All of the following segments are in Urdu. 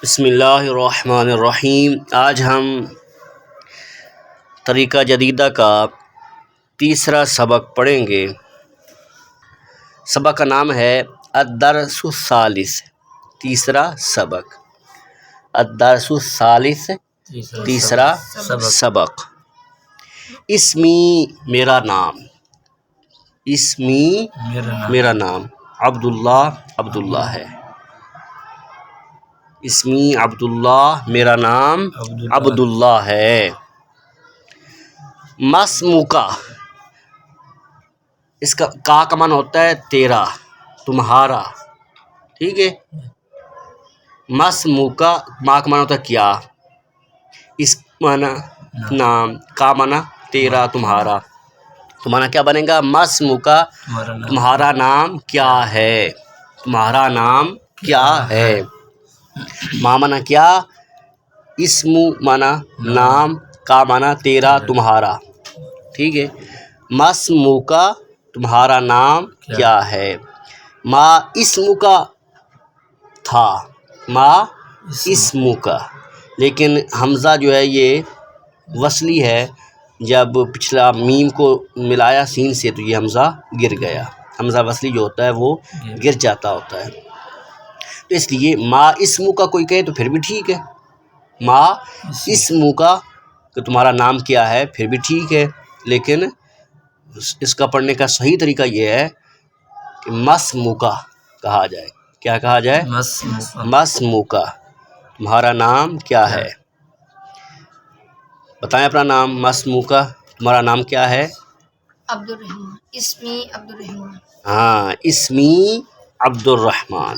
بسم اللہ الرحمن الرحیم۔ آج ہم طریقہ جدیدہ کا تیسرا سبق پڑھیں گے۔ سبق کا نام ہے الدرس الثالث، تیسرا سبق۔ الدرس الثالث، تیسرا سبق۔ اسمی میرا نام، اسمی میرا نام، عبداللہ ہے۔ اسمی عبداللہ، میرا نام عبداللہ ہے۔ مسموکا، اس کا معنی ہوتا ہے تیرا، تمہارا، ٹھیک ہے۔ مسموکا ما کا معنی ہوتا ہے کیا، اس معنی نام، کا معنی تیرا، تمہارا، تو معنی کیا بنے گا؟ مسموکا، تمہارا نام کیا ہے، تمہارا نام کیا ہے۔ ما معنی کیا، اسم معنی نام، کا معنی تیرا، تمہارا، ٹھیک ہے۔ مسموکا، تمہارا نام کیا ہے۔ ما اسم کا تھا، ما اسم کا، لیکن حمزہ جو ہے یہ وصلی ہے، جب پچھلا میم کو ملایا سین سے تو یہ حمزہ گر گیا۔ حمزہ وصلی جو ہوتا ہے وہ گر جاتا ہوتا ہے، تو اس لیے ما اسم کا کوئی کہے تو پھر بھی ٹھیک ہے، ما اسم کا کہ تمہارا نام کیا ہے پھر بھی ٹھیک ہے، لیکن اس کا پڑھنے کا صحیح طریقہ یہ ہے کہ مسموکا کہا جائے۔ کیا کہا جائے؟ مسموکا، تمہارا نام کیا ہے، بتائیں اپنا نام۔ مسموکا، تمہارا نام کیا ہے؟ عبدالرحمن، اسمی عبدالرحمن۔ ہاں، اسمی عبدالرحمن،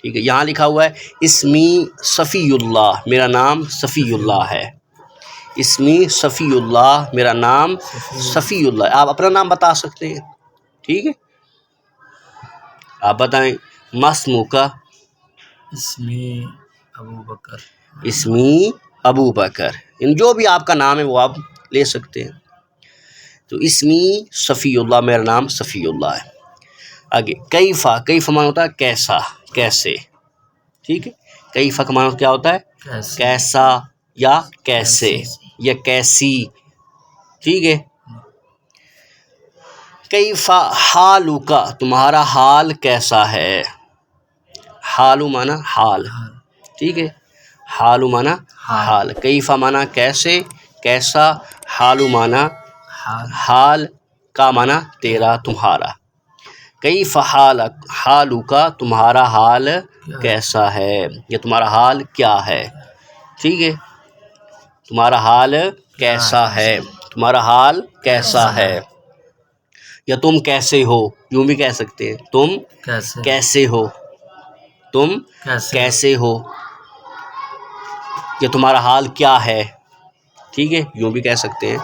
ٹھیک ہے۔ یہاں لکھا ہوا ہے اسمی صفی اللہ، میرا نام صفی اللہ ہے۔ اسمی صفی اللہ، میرا نام صفی اللہ۔ آپ اپنا نام بتا سکتے ہیں، ٹھیک ہے، آپ بتائیں۔ مسموکا، اسمی ابو بکر، اسمی ابو بکر، جو بھی آپ کا نام ہے وہ آپ لے سکتے ہیں۔ تو اسمی صفی اللہ، میرا نام صفی اللہ ہے۔ آگے کیفا، کیفا معنی ہوتا ہے کیسا، کیسے، ٹھیک ہے۔ کیفا کا معنی کیا ہوتا ہے؟ کیسا یا کیسے یا کیسی، ٹھیک ہے۔ کیفا حالک، تمہارا حال کیسا ہے۔ حالو معنی حال، ٹھیک ہے۔ حالو معنی حال، کیفا معنی کیسے، کیسا، حالو معنی حال، کا معنی تیرا، تمہارا۔ کیف حالک، تمہارا حال کیسا ہے یا تمہارا حال کیا ہے، ٹھیک ہے۔ تمہارا حال کیسا ہے، تمہارا حال کیسا ہے، یا تم کیسے ہو، یوں بھی کہہ سکتے ہیں، تم کیسے ہو، تم کیسے ہو، یا تمہارا حال کیا ہے، ٹھیک ہے، یوں بھی کہہ سکتے ہیں۔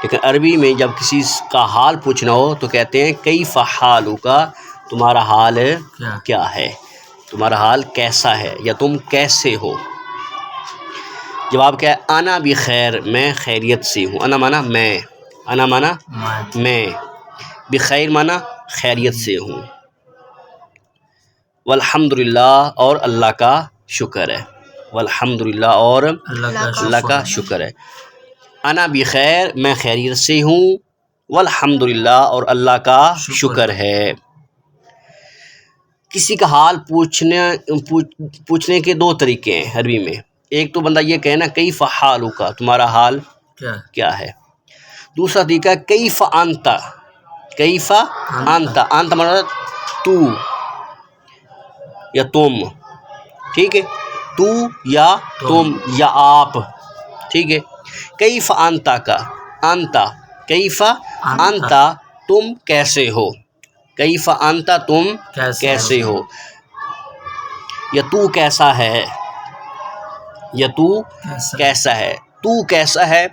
لیکن عربی میں جب کسی کا حال پوچھنا ہو تو کہتے ہیں کیف حالک، تمہارا حال کیا ہے، تمہارا حال کیسا ہے یا تم کیسے ہو۔ جواب کیا ہے؟ انا بخیر، میں خیریت سے ہوں۔ انا مانا میں، انا مانا میں، بخیر مانا خیریت سے ہوں۔ والحمدللہ، اور اللہ کا شکر ہے۔ والحمدللہ، اور اللہ کا شکر ہے۔ انا بخیر، میں خیریت سے ہوں، والحمدللہ، اور اللہ کا شکر ہے۔ کسی کا حال پوچھنے کے دو طریقے ہیں عربی میں۔ ایک تو بندہ یہ کہنا کیف حالک، تمہارا حال کیا ہے۔ دوسرا طریقہ ہے کیف انت، کیف انت، انت مطلب تو یا تم، ٹھیک ہے، تو یا تم یا آپ، ٹھیک ہے۔ کیف انت کا انت، کیف انت، تم کیسے ہو، کیف انت، تم کیسے ہو، یا تو کیسا ہے، یا تو کیسا ہے، تو کیسا ہے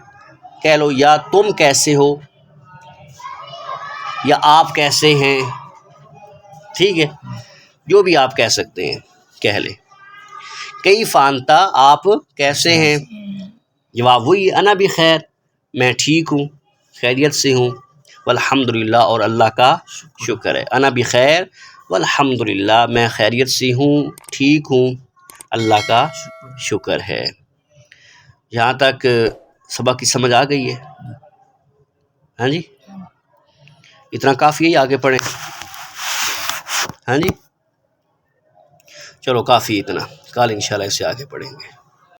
کہہ لو، یا تم کیسے ہو، یا آپ کیسے ہیں، ٹھیک ہے، جو بھی آپ کہہ سکتے ہیں کہہ لیں۔ کیف انت، آپ کیسے ہیں، جواب وہی انا بخیر، میں ٹھیک ہوں، خیریت سے ہوں، والحمدللہ، اور اللہ کا شکر ہے۔ انا بخیر والحمدللہ، میں خیریت سے ہوں، ٹھیک ہوں، اللہ کا شکر ہے۔ یہاں تک سبق کی سمجھ آ گئی ہے؟ ہاں جی، اتنا کافی ہے، آگے پڑھیں؟ ہاں جی، چلو کافی اتنا، کل انشاءاللہ اس سے آگے پڑھیں گے۔